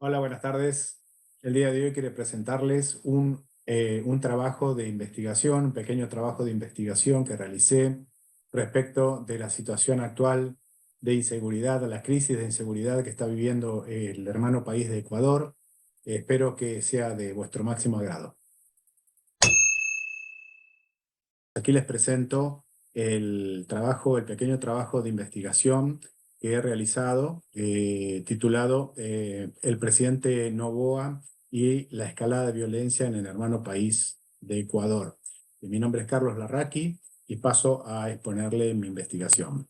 Hola, buenas tardes. El día de hoy quiero presentarles un trabajo de investigación, un pequeño trabajo de investigación que realicé respecto de la situación actual de inseguridad, la crisis de inseguridad que está viviendo el hermano país de Ecuador. Espero que sea de vuestro máximo agrado. Aquí les presento el pequeño trabajo de investigación que he realizado, titulado El presidente Noboa y la escalada de violencia en el hermano país de Ecuador. Mi nombre es Carlos Larraqui y paso a exponerle mi investigación.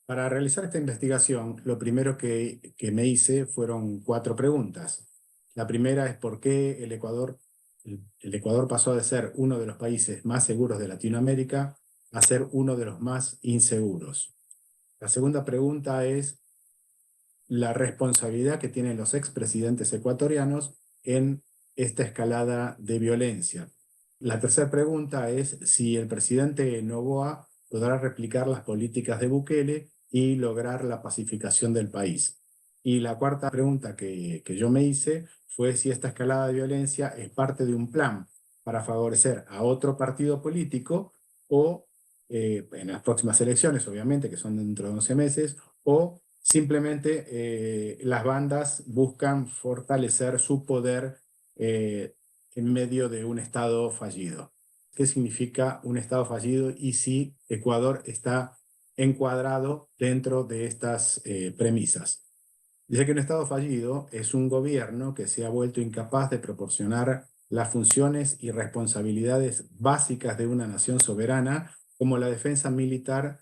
Para realizar esta investigación, lo primero que me hice fueron 4 preguntas. La primera es por qué el Ecuador pasó de ser uno de los países más seguros de Latinoamérica a ser uno de los más inseguros. La segunda pregunta es la responsabilidad que tienen los expresidentes ecuatorianos en esta escalada de violencia. La tercera pregunta es si el presidente Noboa podrá replicar las políticas de Bukele y lograr la pacificación del país. Y la cuarta pregunta que yo me hice fue si esta escalada de violencia es parte de un plan para favorecer a otro partido político o en las próximas elecciones, obviamente, que son dentro de 11 meses, o simplemente las bandas buscan fortalecer su poder en medio de un Estado fallido. ¿Qué significa un Estado fallido y si Ecuador está encuadrado dentro de estas premisas? Dice que un Estado fallido es un gobierno que se ha vuelto incapaz de proporcionar las funciones y responsabilidades básicas de una nación soberana, como la defensa militar,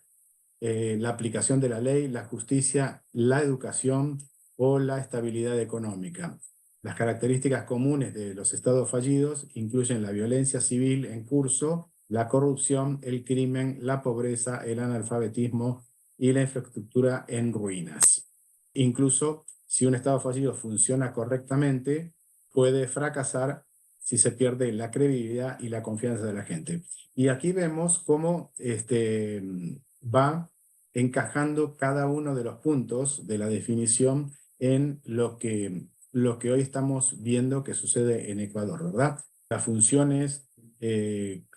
la aplicación de la ley, la justicia, la educación o la estabilidad económica. Las características comunes de los estados fallidos incluyen la violencia civil en curso, la corrupción, el crimen, la pobreza, el analfabetismo y la infraestructura en ruinas. Incluso si un estado fallido funciona correctamente, puede fracasar si se pierde la credibilidad y la confianza de la gente. Y aquí vemos cómo va encajando cada uno de los puntos de la definición en lo que hoy estamos viendo que sucede en Ecuador, ¿verdad? Las funciones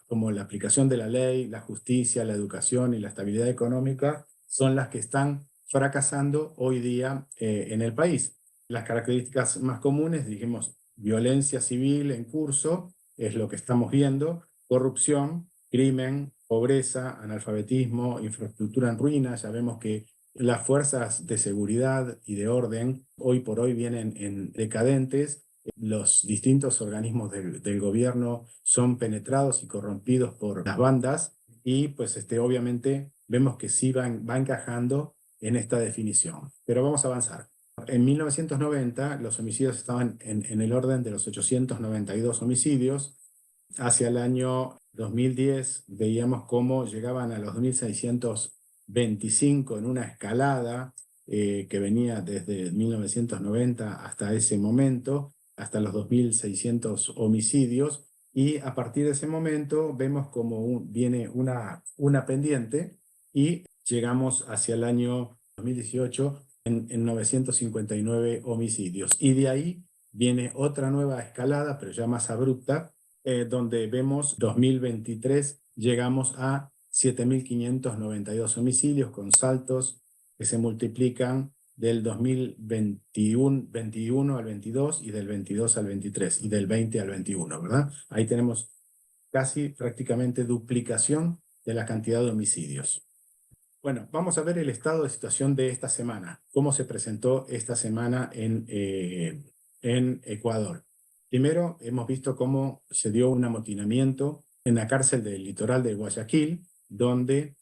como la aplicación de la ley, la justicia, la educación y la estabilidad económica son las que están fracasando hoy día en el país. Las características más comunes, dijimos, violencia civil en curso, es lo que estamos viendo, corrupción, crimen, pobreza, analfabetismo, infraestructura en ruinas. Ya vemos que las fuerzas de seguridad y de orden hoy por hoy vienen en decadentes. Los distintos organismos del gobierno son penetrados y corrompidos por las bandas y pues obviamente vemos que sí va encajando en esta definición. Pero vamos a avanzar. En 1990 los homicidios estaban en el orden de los 892 homicidios. Hacia el año 2010 veíamos cómo llegaban a los 1.625 en una escalada que venía desde 1990 hasta ese momento, hasta los 2.600 homicidios, y a partir de ese momento vemos cómo viene una pendiente y llegamos hacia el año 2018 en 959 homicidios. Y de ahí viene otra nueva escalada, pero ya más abrupta, donde vemos 2023 llegamos a 7.592 homicidios con saltos que se multiplican del 2021 al 22 y del 22 al 23 y del 20 al 21, ¿verdad? Ahí tenemos casi prácticamente duplicación de la cantidad de homicidios. Bueno, vamos a ver el estado de situación de esta semana, cómo se presentó esta semana en Ecuador. Primero, hemos visto cómo se dio un amotinamiento en la cárcel del litoral de Guayaquil, donde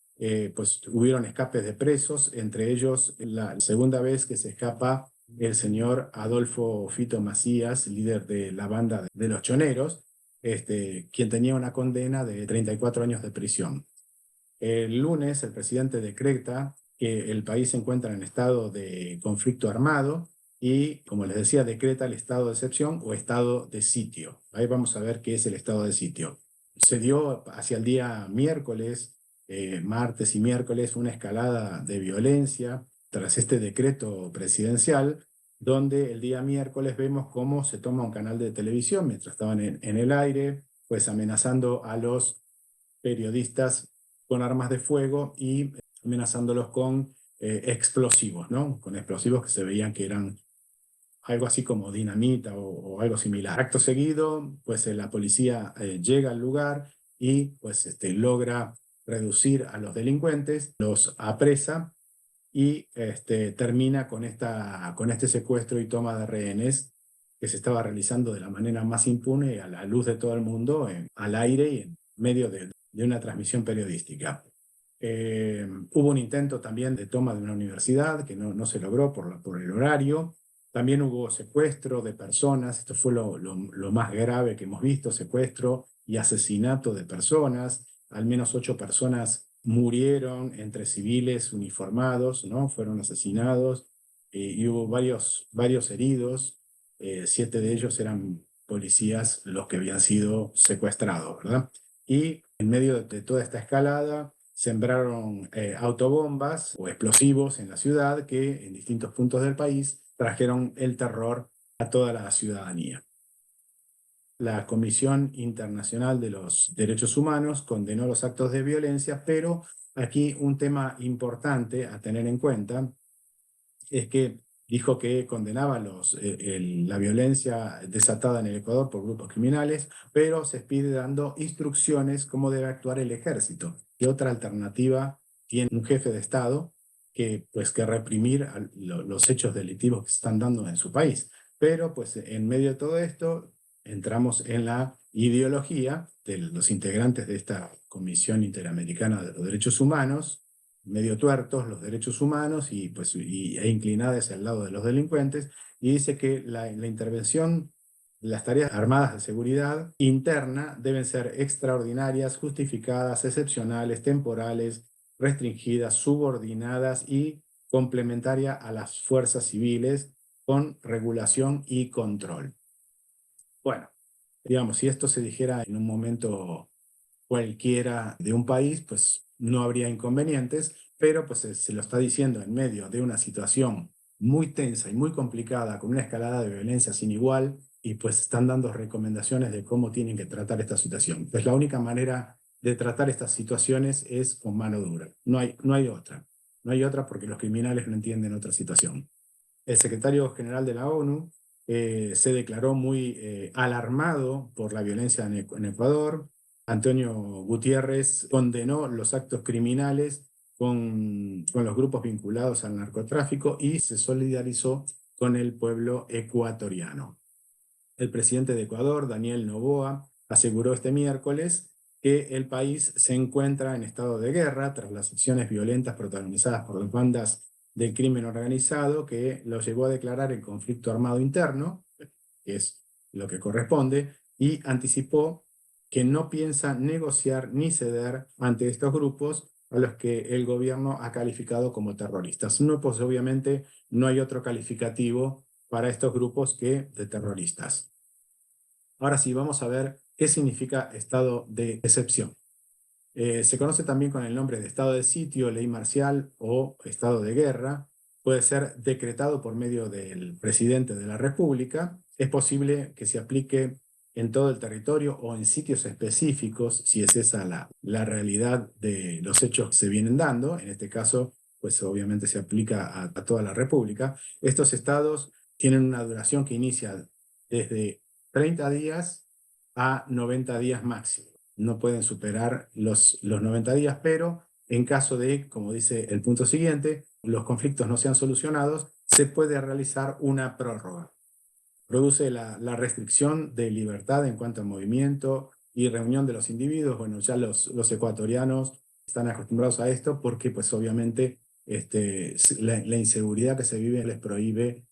pues hubieron escapes de presos, entre ellos la segunda vez que se escapa el señor Adolfo Fito Macías, líder de la banda de los Choneros, quien tenía una condena de 34 años de prisión. El lunes el presidente decreta que el país se encuentra en estado de conflicto armado y, como les decía, decreta el estado de excepción o estado de sitio. Ahí vamos a ver qué es el estado de sitio. Se dio hacia el día miércoles, martes y miércoles, una escalada de violencia tras este decreto presidencial, donde el día miércoles vemos cómo se toma un canal de televisión mientras estaban en el aire, pues amenazando a los periodistas con armas de fuego y amenazándolos con explosivos, ¿no? Con explosivos que se veían que eran algo así como dinamita o algo similar. Acto seguido, pues la policía llega al lugar y pues logra reducir a los delincuentes, los apresa y termina con este secuestro y toma de rehenes que se estaba realizando de la manera más impune a la luz de todo el mundo, al aire y en medio de una transmisión periodística. Hubo un intento también de toma de una universidad que no se logró por el horario. También hubo secuestro de personas, esto fue lo más grave que hemos visto, secuestro y asesinato de personas. Al menos 8 personas murieron entre civiles uniformados, ¿no? Fueron asesinados y hubo varios heridos. 7 de ellos eran policías los que habían sido secuestrados, ¿verdad? Y en medio de toda esta escalada, sembraron autobombas o explosivos en la ciudad que en distintos puntos del país trajeron el terror a toda la ciudadanía. La Comisión Internacional de los Derechos Humanos condenó los actos de violencia, pero aquí un tema importante a tener en cuenta es que dijo que condenaba la violencia desatada en el Ecuador por grupos criminales, pero se pide dando instrucciones cómo debe actuar el ejército. ¿Qué otra alternativa tiene un jefe de Estado que reprimir los hechos delictivos que se están dando en su país? Pero pues en medio de todo esto entramos en la ideología de los integrantes de esta Comisión Interamericana de los Derechos Humanos, medio tuertos los derechos humanos e inclinada hacia el lado de los delincuentes, y dice que la intervención, las tareas armadas de seguridad interna deben ser extraordinarias, justificadas, excepcionales, temporales, restringidas, subordinadas y complementaria a las fuerzas civiles con regulación y control. Bueno, digamos, si esto se dijera en un momento cualquiera de un país, pues no habría inconvenientes, pero pues se lo está diciendo en medio de una situación muy tensa y muy complicada, con una escalada de violencia sin igual, y pues están dando recomendaciones de cómo tienen que tratar esta situación. Pues la única manera de tratar estas situaciones es con mano dura. No hay otra. No hay otra porque los criminales no entienden otra situación. El secretario general de la ONU se declaró muy alarmado por la violencia en Ecuador. Antonio Gutiérrez condenó los actos criminales con los grupos vinculados al narcotráfico y se solidarizó con el pueblo ecuatoriano. El presidente de Ecuador, Daniel Noboa, aseguró este miércoles que el país se encuentra en estado de guerra tras las acciones violentas protagonizadas por las bandas del crimen organizado que lo llevó a declarar el conflicto armado interno, que es lo que corresponde, y anticipó que no piensa negociar ni ceder ante estos grupos a los que el gobierno ha calificado como terroristas. No, pues obviamente no hay otro calificativo para estos grupos que de terroristas. Ahora sí, vamos a ver qué significa estado de excepción. Se conoce también con el nombre de estado de sitio, ley marcial o estado de guerra. Puede ser decretado por medio del presidente de la República. Es posible que se aplique en todo el territorio o en sitios específicos, si es esa la realidad de los hechos que se vienen dando. En este caso, pues obviamente se aplica a toda la República. Estos estados tienen una duración que inicia desde 30 días a 90 días máximo. No pueden superar los 90 días, pero en caso de, como dice el punto siguiente, los conflictos no sean solucionados, se puede realizar una prórroga. Produce la restricción de libertad en cuanto a movimiento y reunión de los individuos. Bueno, ya los ecuatorianos están acostumbrados a esto porque pues obviamente la inseguridad que se vive les prohíbe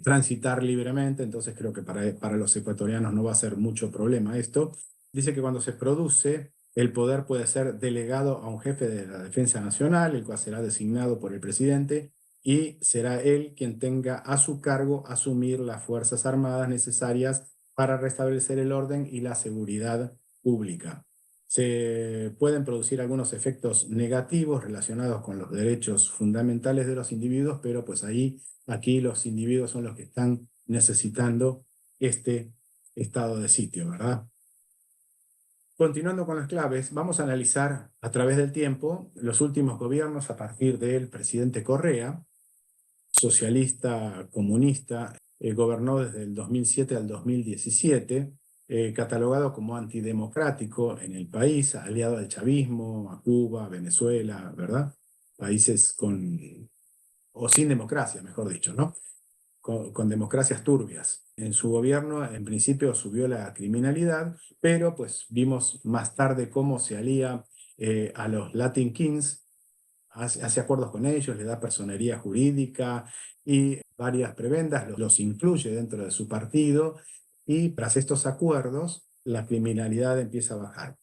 transitar libremente, entonces creo que para los ecuatorianos no va a ser mucho problema esto. Dice que cuando se produce, el poder puede ser delegado a un jefe de la Defensa Nacional, el cual será designado por el presidente, y será él quien tenga a su cargo asumir las fuerzas armadas necesarias para restablecer el orden y la seguridad pública. se pueden producir algunos efectos negativos relacionados con los derechos fundamentales de los individuos, pero pues aquí los individuos son los que están necesitando este estado de sitio, ¿verdad? Continuando con las claves, vamos a analizar a través del tiempo los últimos gobiernos a partir del presidente Correa, socialista, comunista, gobernó desde el 2007 al 2017, catalogado como antidemocrático en el país, aliado al chavismo, a Cuba, a Venezuela, ¿verdad? Países o sin democracia, mejor dicho, ¿no? Con democracias turbias. En su gobierno, en principio, subió la criminalidad, pero pues vimos más tarde cómo se alía a los Latin Kings, hace acuerdos con ellos, le da personería jurídica y varias prebendas, los incluye dentro de su partido, y tras estos acuerdos la criminalidad empieza a bajar.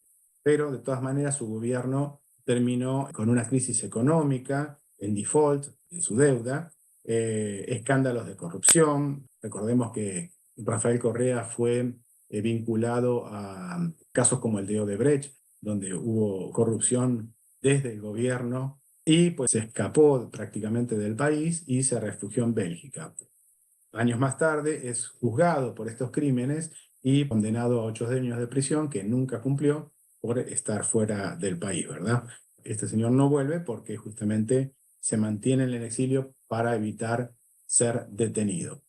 Pero de todas maneras su gobierno terminó con una crisis económica, en default de su deuda, escándalos de corrupción. Recordemos que Rafael Correa fue vinculado a casos como el de Odebrecht, donde hubo corrupción desde el gobierno, y pues se escapó prácticamente del país y se refugió en Bélgica. Años más tarde es juzgado por estos crímenes y condenado a 8 años de prisión que nunca cumplió por estar fuera del país, ¿verdad? Este señor no vuelve porque justamente se mantiene en el exilio para evitar ser detenido.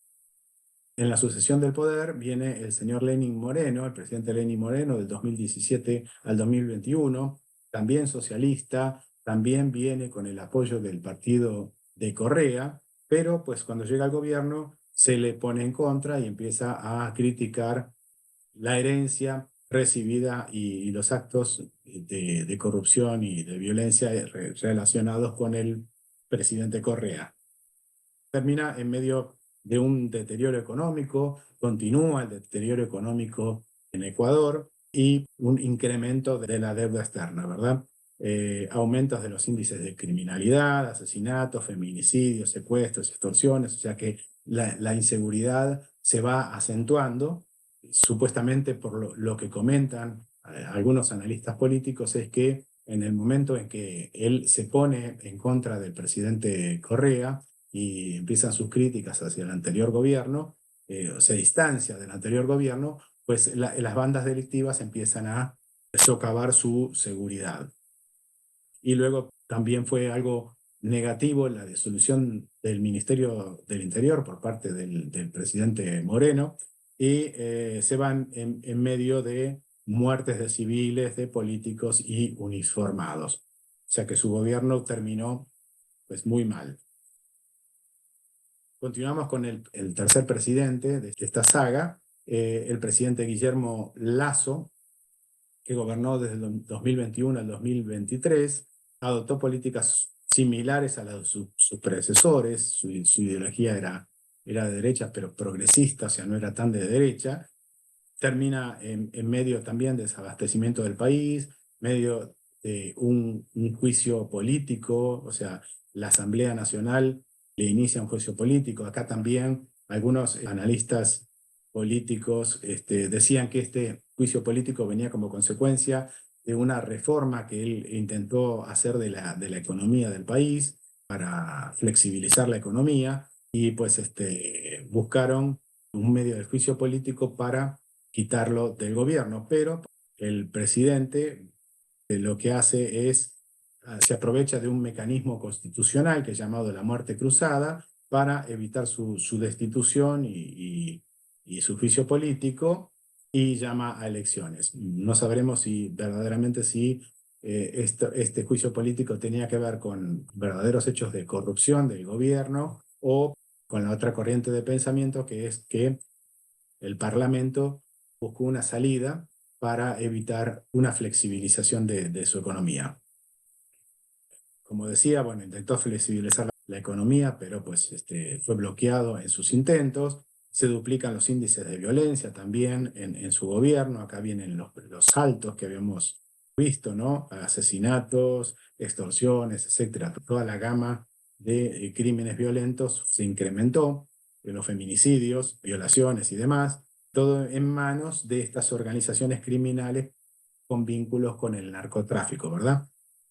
En la sucesión del poder viene el señor Lenín Moreno, el presidente Lenín Moreno del 2017 al 2021, también socialista, también viene con el apoyo del partido de Correa, pero pues cuando llega al gobierno se le pone en contra y empieza a criticar la herencia recibida y los actos de corrupción y de violencia relacionados con el presidente Correa. Termina en medio de un deterioro económico, continúa el deterioro económico en Ecuador y un incremento de la deuda externa, ¿verdad? Aumentos de los índices de criminalidad, asesinatos, feminicidios, secuestros, extorsiones, o sea que la inseguridad se va acentuando, supuestamente por lo que comentan algunos analistas políticos, es que en el momento en que él se pone en contra del presidente Correa, y empiezan sus críticas hacia el anterior gobierno, se distancia del anterior gobierno, pues las bandas delictivas empiezan a socavar su seguridad. Y luego también fue algo negativo la disolución del Ministerio del Interior por parte del presidente Moreno, y se van en medio de muertes de civiles, de políticos y uniformados. O sea que su gobierno terminó pues muy mal. Continuamos con el tercer presidente de esta saga, el presidente Guillermo Lasso, que gobernó desde el 2021 al 2023, adoptó políticas similares a las de sus predecesores, su ideología era de derecha, pero progresista, o sea, no era tan de derecha. Termina en medio también de desabastecimiento del país, medio de un juicio político, o sea, la Asamblea Nacional le inicia un juicio político. Acá también algunos analistas políticos decían que este juicio político venía como consecuencia de una reforma que él intentó hacer de la economía del país para flexibilizar la economía, y pues buscaron un medio de juicio político para quitarlo del gobierno, pero el presidente lo que hace es, se aprovecha de un mecanismo constitucional que es llamado la muerte cruzada para evitar su destitución y su juicio político, y llama a elecciones. No sabremos si verdaderamente este juicio político tenía que ver con verdaderos hechos de corrupción del gobierno o con la otra corriente de pensamiento, que es que el Parlamento buscó una salida para evitar una flexibilización de su economía. Como decía, bueno, intentó flexibilizar la economía, pero pues fue bloqueado en sus intentos. Se duplican los índices de violencia también en su gobierno. Acá vienen los saltos que habíamos visto, ¿no? Asesinatos, extorsiones, etcétera. Toda la gama de crímenes violentos se incrementó, los feminicidios, violaciones y demás, todo en manos de estas organizaciones criminales con vínculos con el narcotráfico, ¿verdad?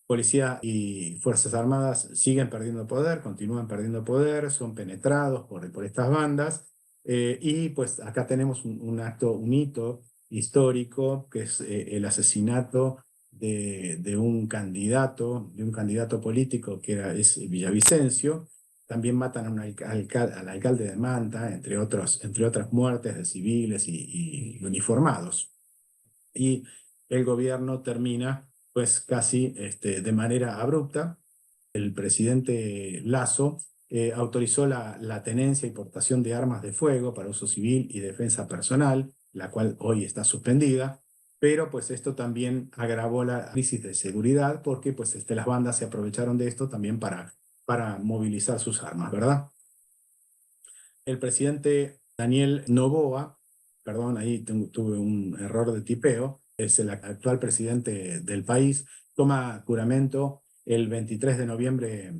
Policía y Fuerzas Armadas siguen perdiendo poder, continúan perdiendo poder, son penetrados por estas bandas, y pues acá tenemos un hito histórico, que es el asesinato de un candidato político es Villavicencio. También matan a al alcalde de Manta, entre otras muertes de civiles y uniformados. Y el gobierno termina pues casi de manera abrupta. El presidente Lasso autorizó la tenencia y portación de armas de fuego para uso civil y defensa personal, la cual hoy está suspendida, pero pues esto también agravó la crisis de seguridad porque pues las bandas se aprovecharon de esto también para movilizar sus armas, ¿verdad? El presidente Daniel Noboa, perdón, ahí tuve un error de tipeo, es el actual presidente del país, toma juramento el 23 de noviembre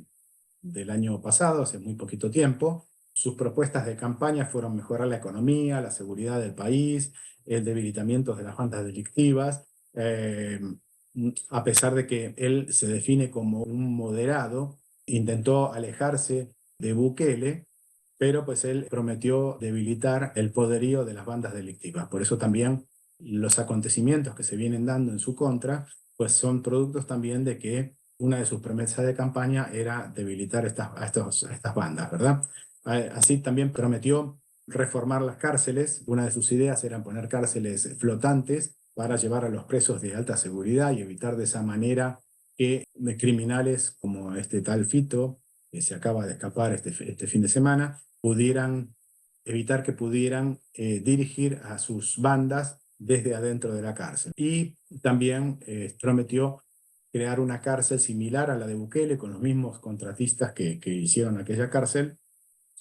del año pasado, hace muy poquito tiempo. Sus propuestas de campaña fueron mejorar la economía, la seguridad del país, el debilitamiento de las bandas delictivas, a pesar de que él se define como un moderado, intentó alejarse de Bukele, pero pues él prometió debilitar el poderío de las bandas delictivas. Por eso también los acontecimientos que se vienen dando en su contra, pues son productos también de que una de sus promesas de campaña era debilitar a estas bandas, ¿verdad? Así también prometió reformar las cárceles. Una de sus ideas era poner cárceles flotantes para llevar a los presos de alta seguridad y evitar de esa manera que criminales como este tal Fito, que se acaba de escapar este fin de semana, pudieran evitar que pudieran dirigir a sus bandas desde adentro de la cárcel. Y también prometió crear una cárcel similar a la de Bukele, con los mismos contratistas que hicieron aquella cárcel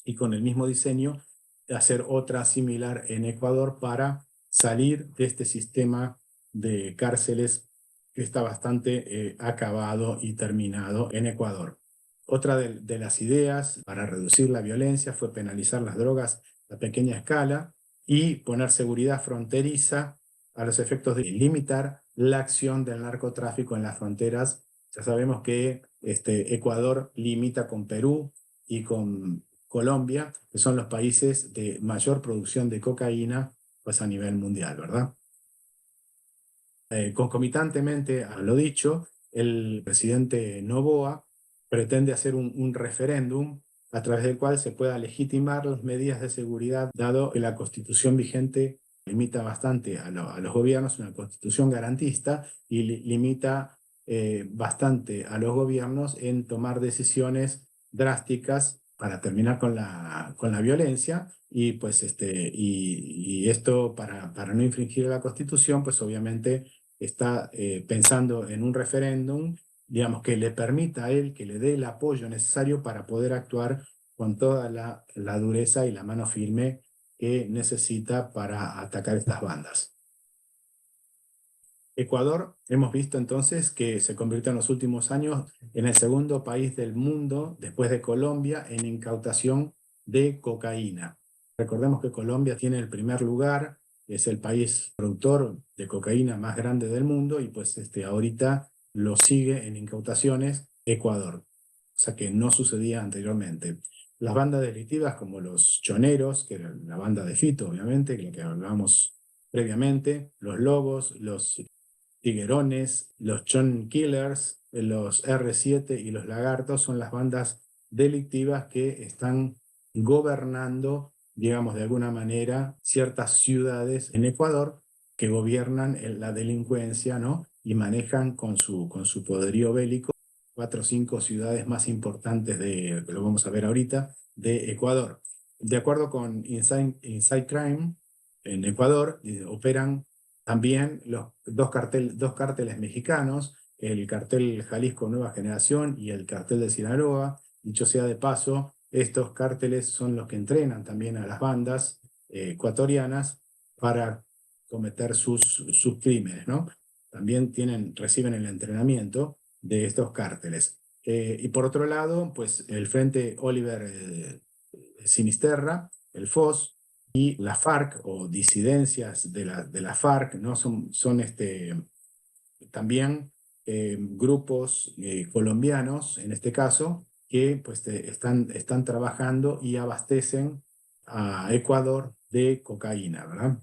y con el mismo diseño, hacer otra similar en Ecuador para salir de este sistema de cárceles que está bastante acabado y terminado en Ecuador. Otra de las ideas para reducir la violencia fue penalizar las drogas a pequeña escala y poner seguridad fronteriza a los efectos de limitar la acción del narcotráfico en las fronteras. Ya sabemos que Ecuador limita con Perú y con Colombia, que son los países de mayor producción de cocaína pues a nivel mundial, ¿verdad? Concomitantemente a lo dicho, el presidente Noboa pretende hacer un referéndum a través del cual se pueda legitimar las medidas de seguridad, dado que la constitución vigente limita bastante a los gobiernos, una constitución garantista, y limita bastante a los gobiernos en tomar decisiones drásticas para terminar con la violencia. Y pues y esto para no infringir la constitución, pues obviamente está pensando en un referéndum, digamos, que le permita a él, que le dé el apoyo necesario para poder actuar con toda la dureza y la mano firme que necesita para atacar estas bandas. Ecuador, hemos visto entonces que se convirtió en los últimos años en el segundo país del mundo, después de Colombia, en incautación de cocaína. Recordemos que Colombia tiene el primer lugar, es el país productor de cocaína más grande del mundo, y pues ahorita lo sigue en incautaciones Ecuador, cosa que no sucedía anteriormente. Las bandas delictivas como los choneros, que era la banda de Fito, obviamente, que lo que hablábamos previamente, los lobos, los tiguerones, los Chon Killers, los R7 y los Lagartos son las bandas delictivas que están gobernando, digamos, de alguna manera, ciertas ciudades en Ecuador que gobiernan la delincuencia, ¿no? Y manejan con su poderío bélico 4 o 5 ciudades más importantes que lo vamos a ver ahorita, de Ecuador. De acuerdo con Inside Crime, en Ecuador operan también los dos cárteles mexicanos, el cartel Jalisco Nueva Generación y el cartel de Sinaloa. Dicho sea de paso, estos cárteles son los que entrenan también a las bandas ecuatorianas para cometer sus crímenes, ¿no? También reciben el entrenamiento de estos cárteles. Y por otro lado, pues el Frente Oliver Sinisterra, el FOS, y la FARC o disidencias de la FARC, ¿no? son también grupos colombianos, en este caso, que pues, están trabajando y abastecen a Ecuador de cocaína, ¿verdad?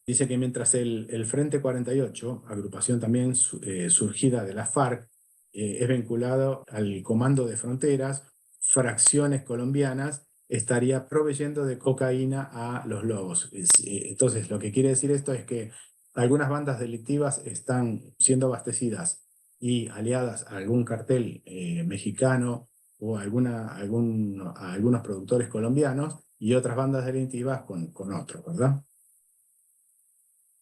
Dice que mientras el Frente 48, agrupación también surgida de la FARC, es vinculado al Comando de Fronteras, fracciones colombianas, estaría proveyendo de cocaína a los Lobos. Entonces, lo que quiere decir esto es que algunas bandas delictivas están siendo abastecidas y aliadas a algún cartel mexicano o a algunos productores colombianos y otras bandas delictivas con otros, ¿verdad?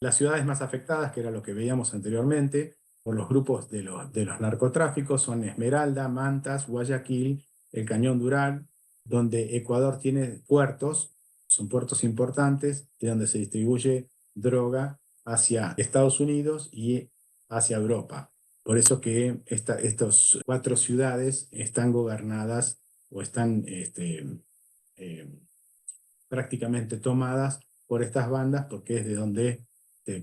Las ciudades más afectadas, que era lo que veíamos anteriormente, por los grupos de los narcotráficos, son Esmeralda, Mantas, Guayaquil, el Cañón Dural, donde Ecuador tiene puertos, son puertos importantes, de donde se distribuye droga hacia Estados Unidos y hacia Europa. Por eso que estas 4 ciudades están gobernadas o están eh, prácticamente tomadas por estas bandas, porque es de donde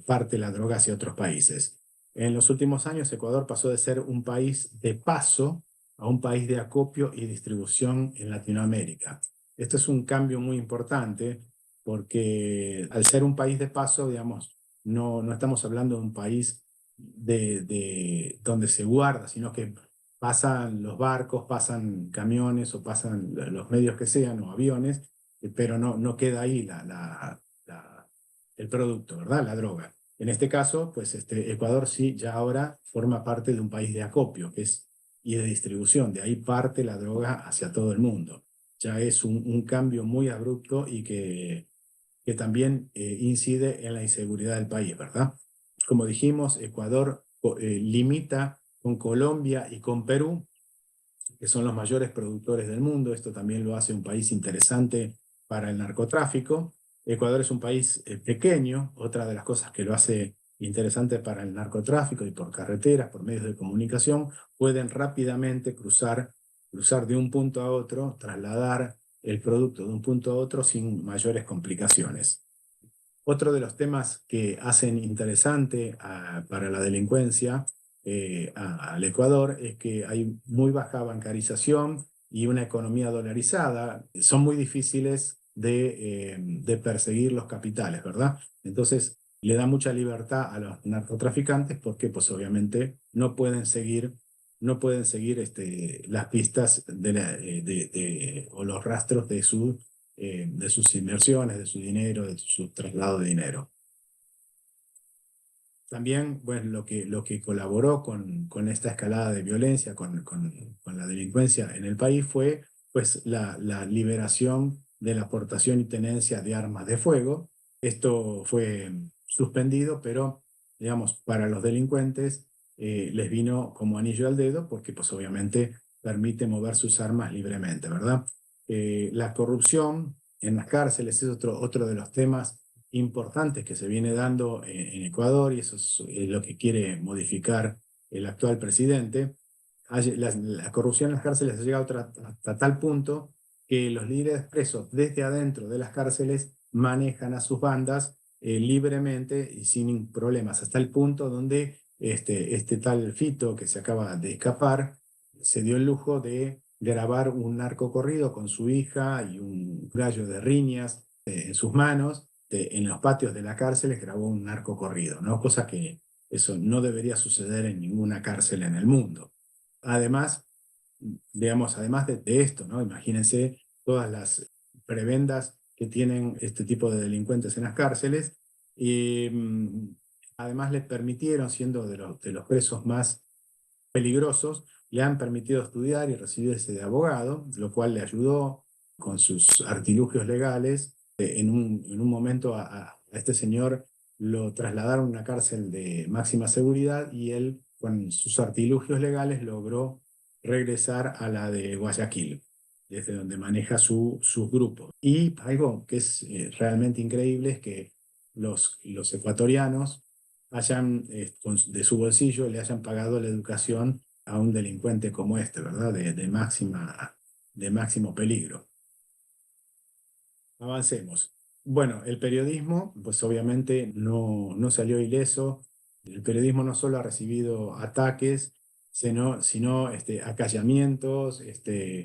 parte la droga hacia otros países. En los últimos años, Ecuador pasó de ser un país de paso a un país de acopio y distribución en Latinoamérica. Esto es un cambio muy importante porque al ser un país de paso, digamos, no estamos hablando de un país donde se guarda, sino que pasan los barcos, pasan camiones o pasan los medios que sean o aviones, pero no queda ahí el producto, ¿verdad? La droga. En este caso, pues Ecuador sí ya ahora forma parte de un país de acopio y de distribución. De ahí parte la droga hacia todo el mundo. Ya es un cambio muy abrupto y que también incide en la inseguridad del país, ¿verdad? Como dijimos, Ecuador limita con Colombia y con Perú, que son los mayores productores del mundo. Esto también lo hace un país interesante para el narcotráfico. Ecuador es un país pequeño, otra de las cosas que lo hace interesante para el narcotráfico, y por carreteras, por medios de comunicación, pueden rápidamente cruzar de un punto a otro, trasladar el producto de un punto a otro sin mayores complicaciones. Otro de los temas que hacen interesante para la delincuencia al Ecuador es que hay muy baja bancarización y una economía dolarizada. Son muy difíciles de perseguir los capitales, ¿verdad? Entonces, le da mucha libertad a los narcotraficantes porque, pues obviamente, no pueden seguir las pistas o los rastros de sus inversiones, de su dinero, de su traslado de dinero. También, bueno, lo que colaboró con esta escalada de violencia, con la delincuencia en el país fue pues, la liberación de la aportación y tenencia de armas de fuego. Esto fue suspendido, pero, digamos, para los delincuentes les vino como anillo al dedo porque, pues, obviamente, permite mover sus armas libremente, ¿verdad? La corrupción en las cárceles es otro de los temas importantes que se viene dando en Ecuador, y eso es lo que quiere modificar el actual presidente. La corrupción en las cárceles ha llegado hasta tal punto que los líderes presos desde adentro de las cárceles manejan a sus bandas libremente y sin problemas, hasta el punto donde este tal Fito, que se acaba de escapar, se dio el lujo de grabar un narcocorrido con su hija y un gallo de riñas en sus manos. En los patios de la cárcel grabó un narcocorrido, ¿no? Cosa que eso no debería suceder en ninguna cárcel en el mundo. Además, digamos, además de esto, ¿no? Imagínense todas las prebendas que tienen este tipo de delincuentes en las cárceles. Y además les permitieron, siendo de los presos más peligrosos, le han permitido estudiar y recibirse de abogado, lo cual le ayudó con sus artilugios legales. En un momento a este señor lo trasladaron a una cárcel de máxima seguridad y él, con sus artilugios legales, logró regresar a la de Guayaquil, desde donde maneja sus grupos. Y algo que es realmente increíble es que los ecuatorianos de su bolsillo, le hayan pagado la educación a un delincuente como este, ¿verdad? De máximo peligro. Avancemos. Bueno, el periodismo, pues obviamente no salió ileso El periodismo no solo ha recibido ataques, sino acallamientos,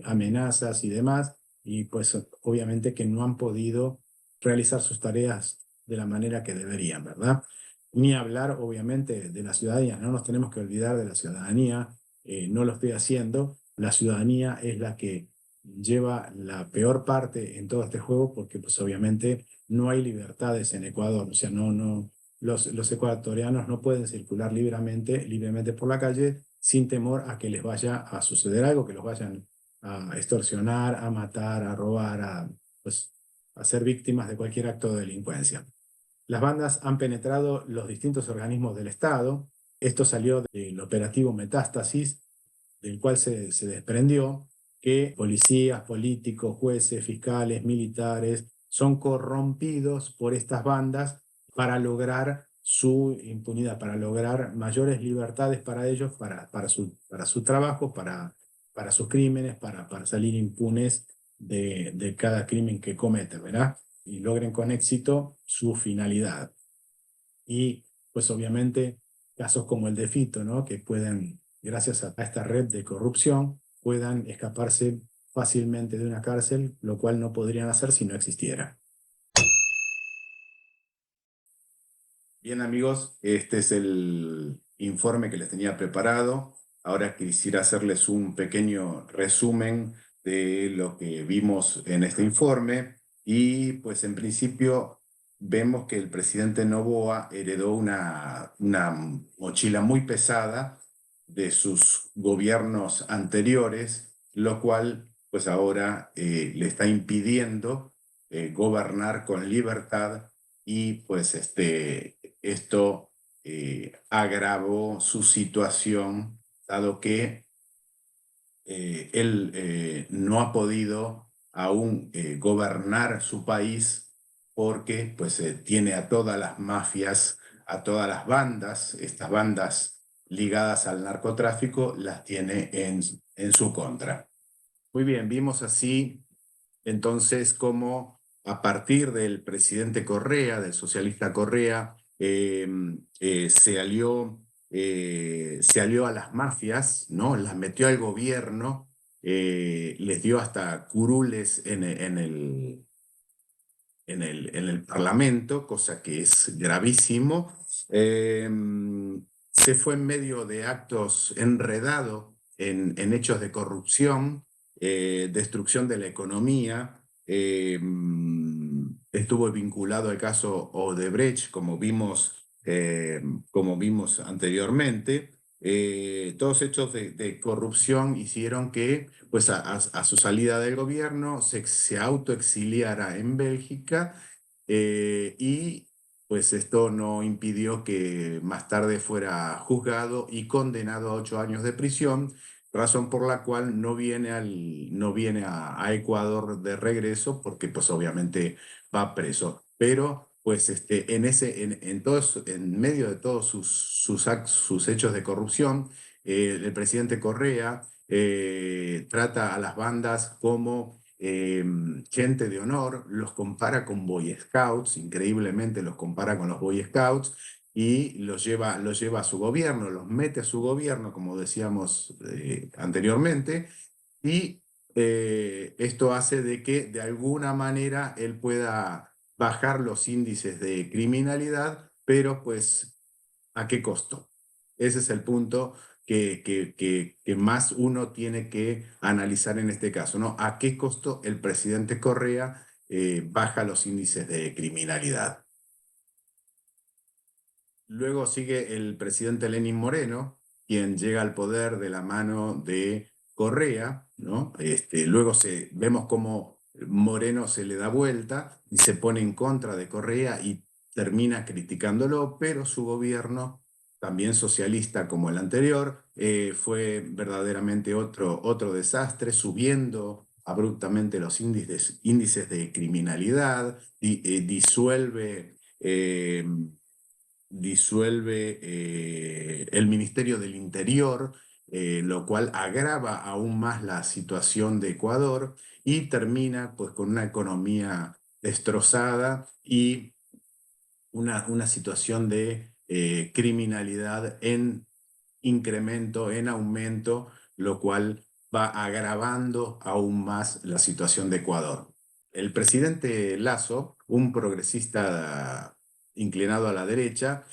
amenazas y demás, y pues obviamente que no han podido realizar sus tareas de la manera que deberían, ¿verdad? Ni hablar, obviamente, de la ciudadanía. No nos tenemos que olvidar de la ciudadanía. No lo estoy haciendo. La ciudadanía es la que lleva la peor parte en todo este juego porque, pues, obviamente, no hay libertades en Ecuador. O sea, los ecuatorianos no pueden circular libremente por la calle sin temor a que les vaya a suceder algo, que los vayan a extorsionar, a matar, a robar, pues, a ser víctimas de cualquier acto de delincuencia. Las bandas han penetrado los distintos organismos del Estado. Esto salió del operativo Metástasis, del cual se desprendió que policías, políticos, jueces, fiscales, militares son corrompidos por estas bandas para lograr su impunidad, para lograr mayores libertades para ellos, para su trabajo, para sus crímenes, para salir impunes de cada crimen que cometen, ¿verdad? Y logren con éxito su finalidad. Y pues obviamente casos como el de Fito, ¿no? Que pueden, gracias a esta red de corrupción, puedan escaparse fácilmente de una cárcel, lo cual no podrían hacer si no existiera. Bien, amigos, este es el informe que les tenía preparado. Ahora quisiera hacerles un pequeño resumen de lo que vimos en este informe. Y pues en principio vemos que el presidente Noboa heredó una mochila muy pesada de sus gobiernos anteriores, lo cual pues ahora le está impidiendo gobernar con libertad y pues esto agravó su situación, dado que él no ha podido aún gobernar su país porque pues tiene a todas las mafias, a todas las bandas, estas bandas ligadas al narcotráfico, las tiene en su contra. Muy bien, vimos así entonces cómo a partir del presidente Correa, del socialista Correa, se alió a las mafias, ¿no? Las metió al gobierno, les dio hasta curules en el Parlamento, cosa que es gravísimo. Se fue en medio de actos enredados en hechos de corrupción, destrucción de la economía. Estuvo vinculado al caso Odebrecht, como vimos anteriormente. Todos hechos de corrupción hicieron que, pues a su salida del gobierno, se autoexiliara en Bélgica y pues esto no impidió que más tarde fuera juzgado y condenado a 8 años de prisión, razón por la cual no viene a Ecuador de regreso porque pues obviamente va preso. Pero pues en medio de todos sus hechos de corrupción, el presidente Correa trata a las bandas como gente de honor, los compara con Boy Scouts, increíblemente los compara con los Boy Scouts, y los lleva a su gobierno, los mete a su gobierno, como decíamos anteriormente, y esto hace de que de alguna manera él pueda bajar los índices de criminalidad, pero pues ¿a qué costo? Ese es el punto que más uno tiene que analizar en este caso, ¿no? ¿A qué costo el presidente Correa baja los índices de criminalidad? Luego sigue el presidente Lenín Moreno, quien llega al poder de la mano de Correa, ¿no? Luego vemos cómo Moreno se le da vuelta y se pone en contra de Correa y termina criticándolo, pero su gobierno, también socialista como el anterior, fue verdaderamente otro desastre, subiendo abruptamente los índices de criminalidad, disuelve el Ministerio del Interior, lo cual agrava aún más la situación de Ecuador y termina pues con una economía destrozada y una situación de criminalidad en incremento, en aumento, lo cual va agravando aún más la situación de Ecuador. El presidente Lasso, un progresista inclinado a la derecha,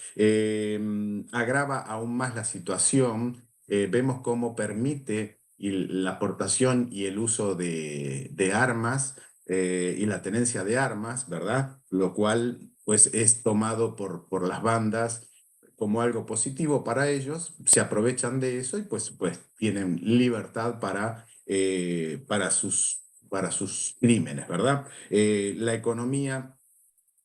agrava aún más la situación. Vemos cómo permite la aportación y el uso de armas y la tenencia de armas, ¿verdad? Lo cual pues es tomado por las bandas como algo positivo para ellos, se aprovechan de eso y pues tienen libertad para sus crímenes, ¿verdad? La economía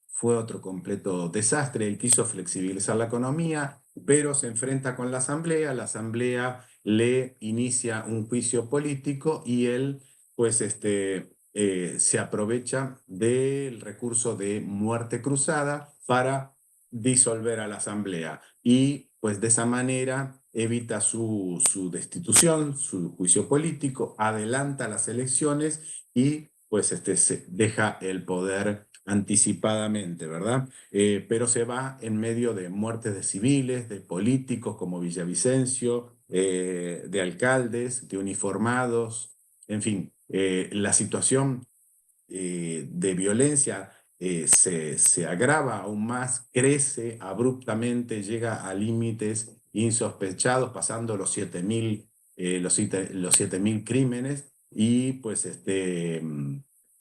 fue otro completo desastre. Él quiso flexibilizar la economía, pero se enfrenta con la asamblea le inicia un juicio político y él pues se aprovecha del recurso de muerte cruzada para disolver a la asamblea y pues de esa manera evita su destitución, su juicio político, adelanta las elecciones y pues se deja el poder anticipadamente, ¿verdad? Pero se va en medio de muertes de civiles, de políticos como Villavicencio, de alcaldes, de uniformados, en fin, la situación de violencia se agrava aún más, crece abruptamente, llega a límites insospechados, pasando los 7.000 los 7.000 crímenes y pues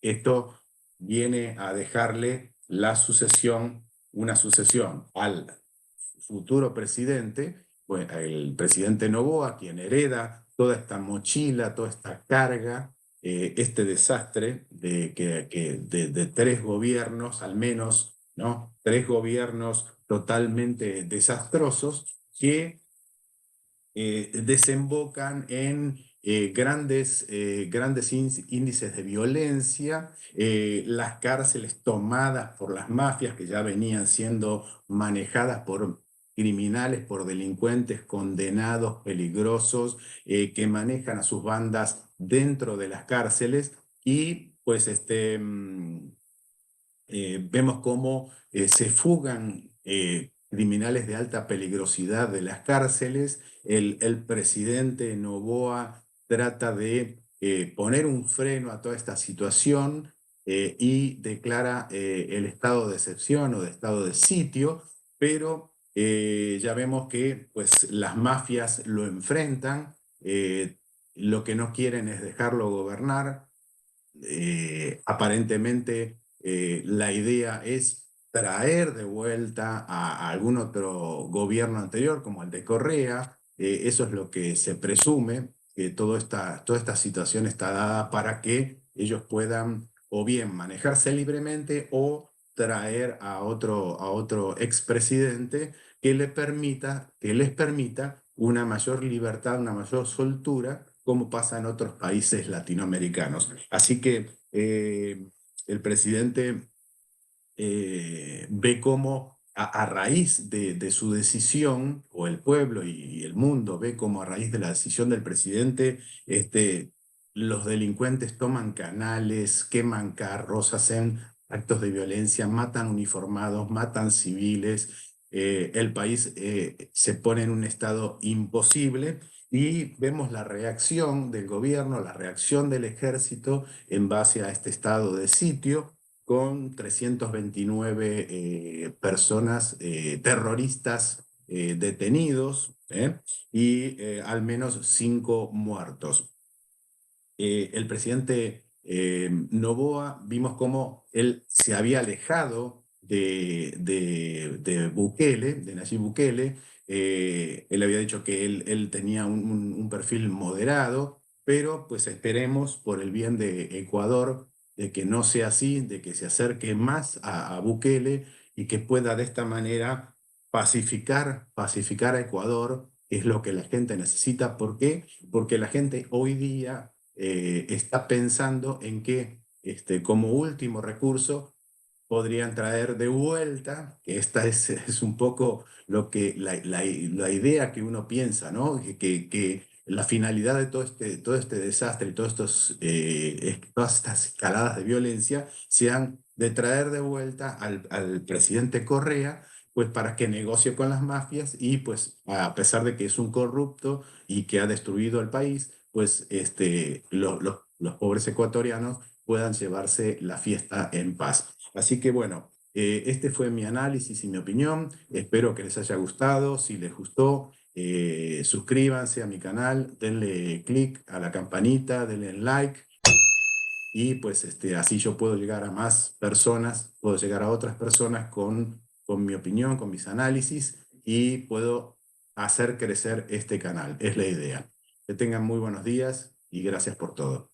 esto viene a dejarle la sucesión, una sucesión al futuro presidente, pues el presidente Noboa, quien hereda toda esta mochila, toda esta carga, este desastre de tres gobiernos, al menos, ¿no? Tres gobiernos totalmente desastrosos que desembocan en grandes índices de violencia, las cárceles tomadas por las mafias que ya venían siendo manejadas por criminales, por delincuentes condenados, peligrosos, que manejan a sus bandas dentro de las cárceles y pues vemos cómo se fugan criminales de alta peligrosidad de las cárceles. El presidente Noboa trata de poner un freno a toda esta situación y declara el estado de excepción o de estado de sitio, pero ya vemos que pues, las mafias lo enfrentan, lo que no quieren es dejarlo gobernar. Aparentemente la idea es traer de vuelta a algún otro gobierno anterior, como el de Correa. Eso es lo que se presume, que toda esta situación está dada para que ellos puedan o bien manejarse libremente o traer a otro expresidente que les permita una mayor libertad, una mayor soltura, como pasa en otros países latinoamericanos. Así que el presidente ve cómo a raíz de su decisión, o el pueblo y el mundo ve cómo a raíz de la decisión del presidente, los delincuentes toman canales, queman carros, hacen actos de violencia, matan uniformados, matan civiles, el país se pone en un estado imposible y vemos la reacción del gobierno, la reacción del ejército en base a este estado de sitio con 329 personas terroristas detenidos y al menos 5 muertos. El presidente Noboa, vimos cómo él se había alejado de Bukele, de Nayib Bukele. Él había dicho que él tenía un perfil moderado, pero pues esperemos por el bien de Ecuador de que no sea así, de que se acerque más a Bukele y que pueda de esta manera pacificar a Ecuador, que es lo que la gente necesita. ¿Por qué? Porque la gente hoy día está pensando en que como último recurso podrían traer de vuelta, que esta es un poco lo que, la idea que uno piensa, ¿no? Que la finalidad de todo este desastre y todas estas escaladas de violencia sean de traer de vuelta al presidente Correa pues para que negocie con las mafias y pues a pesar de que es un corrupto y que ha destruido el país, pues los pobres ecuatorianos puedan llevarse la fiesta en paz. Así que bueno, este fue mi análisis y mi opinión. Espero que les haya gustado. Si les gustó, suscríbanse a mi canal, denle click a la campanita, denle like y pues así yo puedo llegar a más personas, puedo llegar a otras personas con mi opinión, con mis análisis y puedo hacer crecer este canal. Es la idea. Que tengan muy buenos días y gracias por todo.